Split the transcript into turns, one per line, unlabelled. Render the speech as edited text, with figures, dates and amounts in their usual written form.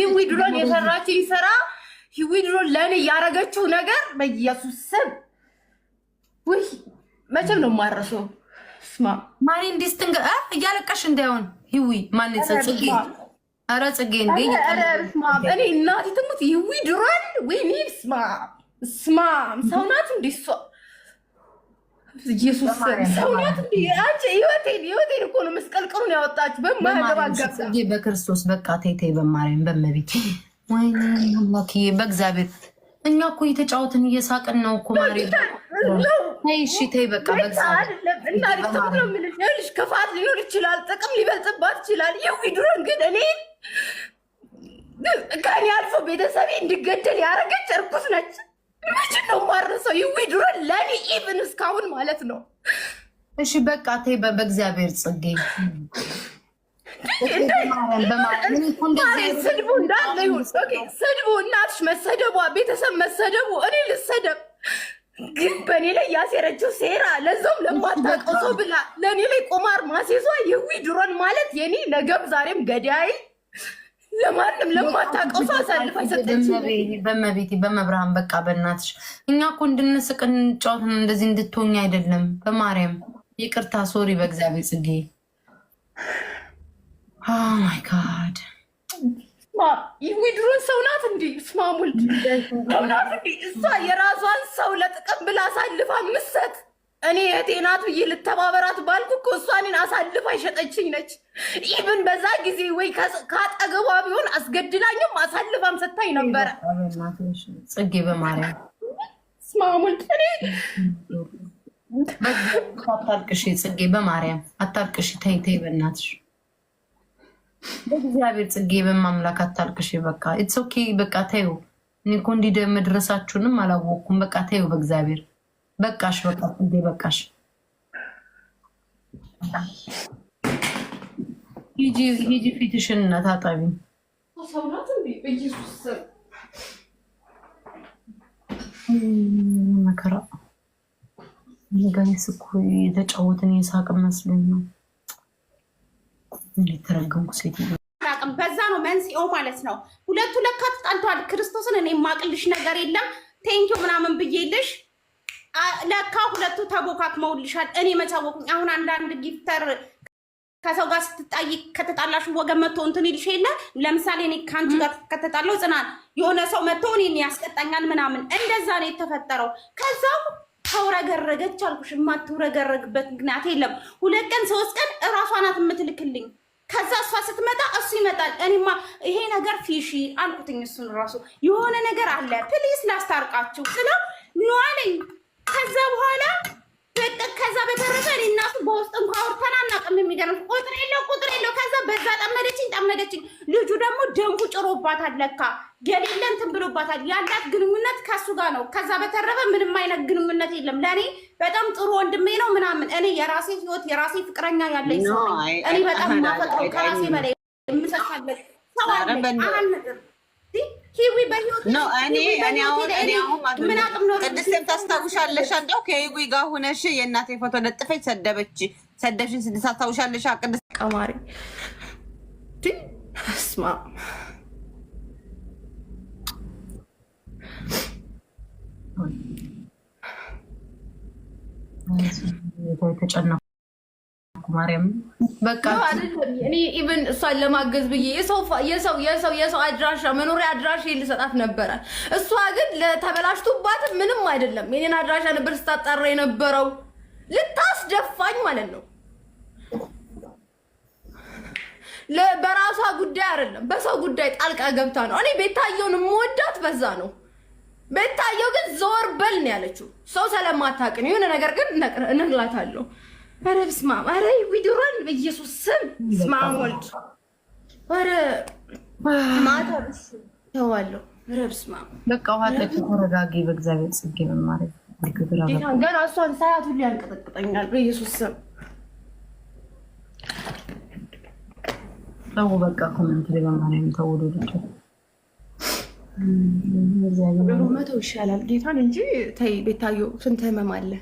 ሂዊ ድሮን የሰራችኝ ስራ ሂዊ ድሮን ለእኔ ያረገችው ነገር በኢየሱስ ስም ውይ መቼም ነው የማረሰው። ስማ
ማሪ እንዲስትንገ እያለቀሽ እንዳይሆን ሂዊ ማን ጽጌ ኧረ ጽጌ እንዴ
እኔ እናቴ ትሙት ሂዊ ድሮን ወይኔ ስማ ሰው ናት እንዴ እሷ ኢየሱስ ሰው ናት እንዴ አንቺ ህይወቴን እኮ ነው መስቀልቅሉን ያወጣች በማያገባጋ
ጽጌ በክርስቶስ በቃ ተይ በማርያም በመቤት ወይኔ አምላኬ በእግዚአብሔር እኛ እኮ እየተጫወትን እየሳቅን ነው እኮ ማሪ ተይ እሺ ተይ በቃ በእግዚአብሔር
እና ልትም ነው የምልሽ ክፋት ሊኖር ይችላል ጥቅም ሊበልጥባት ይችላል ሂዊ ድሮን ግን እኔ ከኔ አልፎ ቤተሰቤ እንዲገደል ያደረገች እርኩስ ነች። ምንድን ነው ማረሰው ሂዊ ድሮን ለእኔ ኢቭን እስካሁን ማለት ነው።
እሺ በቃ ተይ በእግዚአብሔር ጽጌ
ስድቡ እንዳለ ይሁን ስድቡ እናትሽ መሰደቧ ቤተሰብ መሰደቡ እኔ ልሰደብ ግን በእኔ ላይ ያሴረችው ሴራ ለዛውም ለማታውቀው ሰው ብላ ለእኔ ላይ ቁማር ማሴሷ ሂዊ ድሮን ማለት የኔ ነገም ዛሬም ገዳይ ለማንም ለማታውቀው ሰው አሳልፋ ይሰጠች
በመቤቴ በመብርሃን በቃ በእናትሽ እኛ እኮ እንድንስቅ እንጫወት ነው እንደዚህ እንድትሆኝ አይደለም በማርያም ይቅርታ ሶሪ በእግዚአብሔር ጽጌ ማይ ጋድ
ሂዊ ድሮን ሰው ናት እንዲ ስማሙል ሰው ናት እንዲ እሷ የራሷን ሰው ለጥቅም ብላ አሳልፋ ምሰጥ እኔ እህቴ ናት ብዬ ልተባበራት ባልኩ እኮ እሷ እኔን አሳልፋ ይሸጠችኝ ነች። ኢቭን በዛ ጊዜ ወይ ከአጠገቧ ቢሆን አስገድላኝም አሳልፋም ሰታኝ ነበረ።
ጽጌ በማርያም
ስማሙል
አታልቅሽ ጽጌ በማርያም አታልቅሽ ተይ በእናትሽ በእግዚአብሔር ጽጌ በማምላክ አታልቅሽ በቃ ኢትስ ኦኬ በቃ ተይው እኔ እኮ እንዲህ መድረሳችሁንም አላወቅኩም በቃ ተይው በእግዚአብሔር በቃሽ በቃ ጽጌ በቃሽ ሂጂ ፊትሽን እና ታጠቢ
ሰው ናት እንዴ በኢየሱስ
መከራ ጋይስ እኮ የተጫወትን የሳቅ መስሎኝ ነው እንዲተረገምኩ ሴት
በዛ ነው መንስኤው ማለት ነው። ሁለቱ ለካ ተጣልተዋል። ክርስቶስን እኔ የማቅልሽ ነገር የለም ቴንኪው ምናምን ብዬልሽ ለካ ሁለቱ ተቦካክመውልሻል። እኔ መቻወኩኝ። አሁን አንዳንድ ጊፍተር ከሰው ጋር ስትጣይ ከተጣላሽ ወገን መጥቶ እንትን ይልሽ የለ ለምሳሌ እኔ ከአንቺ ጋር ከተጣለው ጽናት የሆነ ሰው መጥቶ እኔን ያስቀጣኛል ምናምን እንደዛ ነው የተፈጠረው። ከዛው ተውረገረገች አልኩሽ። የማትውረገረግበት ምክንያት የለም። 2 ቀን 3 ቀን እራሷ ናት የምትልክልኝ። ከዛ እሷ ስትመጣ እሱ ይመጣል። እኔማ ይሄ ነገር ፊሺ አልኩትኝ። እሱን ራሱ የሆነ ነገር አለ ፕሊስ ላስታርቃችሁ ስለው ኑ አለኝ። ከዛ በኋላ ከዛ በተረፈ እኔ እናቱ በውስጥ እንኳ አውርተን አናውቅም። የሚገርምሽ ቁጥር የለው። ከዛ በዛ ጠመደችኝ። ልጁ ደግሞ ደንቡ ጭሮባታል። ለካ የሌለ እንትን ብሎባታል። ያላት ግንኙነት ከሱ ጋር ነው። ከዛ በተረፈ ምንም አይነት ግንኙነት የለም። ለእኔ በጣም ጥሩ ወንድሜ ነው ምናምን። እኔ የራሴ ህይወት የራሴ ፍቅረኛ ያለኝ ሰው ነኝ። እኔ በጣም ማፈቅረው ከራሴ በላይ የምሰፋለት ሰው አለ። ሂዊ በህይወት
ነው እኔ አሁን ቅድስቴም ታስታውሻለሽ? እንደው ከሂዊ ጋር ሆነሽ የእናቴ ፎቶ ለጥፈች ሰደብሽን ታስታውሻለሽ? ቅድስት
ቀማሪ ስማ
ተጨነኩ ማርያም በቃ
እኔ ኢቭን እሷን ለማገዝ ብዬ የሰው አድራሻ መኖሪያ አድራሻ ልሰጣት ነበረ። እሷ ግን ለተበላሽቱባት ምንም አይደለም። የኔን አድራሻ ነበር ስታጣራ የነበረው ልታስደፋኝ ማለት ነው። በራሷ ጉዳይ አይደለም በሰው ጉዳይ ጣልቃ ገብታ ነው። እኔ ቤታየውን የምወዳት በዛ ነው። ቤታየው ግን ዞር በል ነው ያለችው። ሰው ስለማታውቅ የሆነ ነገር ግን እነግላታለሁ። ኧረ በስመ አብ! ኧረ ሂዊ ድሮን በኢየሱስ ስም በስመ አብ ወልድ! ኧረ ማታብስ ተዋለሁ። ኧረ በስመ አብ!
በቃ ውሃ ጠጪ ተረጋጊ። በእግዚአብሔር ጽጌ በማለት
ገና እሷን ሳያት ሁሉ ያንቀጠቅጠኛል። በኢየሱስ ስም
ተው በቃ ኮሜንት ላይ በማርያም ተውዶ ልጅ
መተው ይሻላል ጌታን እንጂ ተይ። ቤታዮ ስንት ህመም አለ።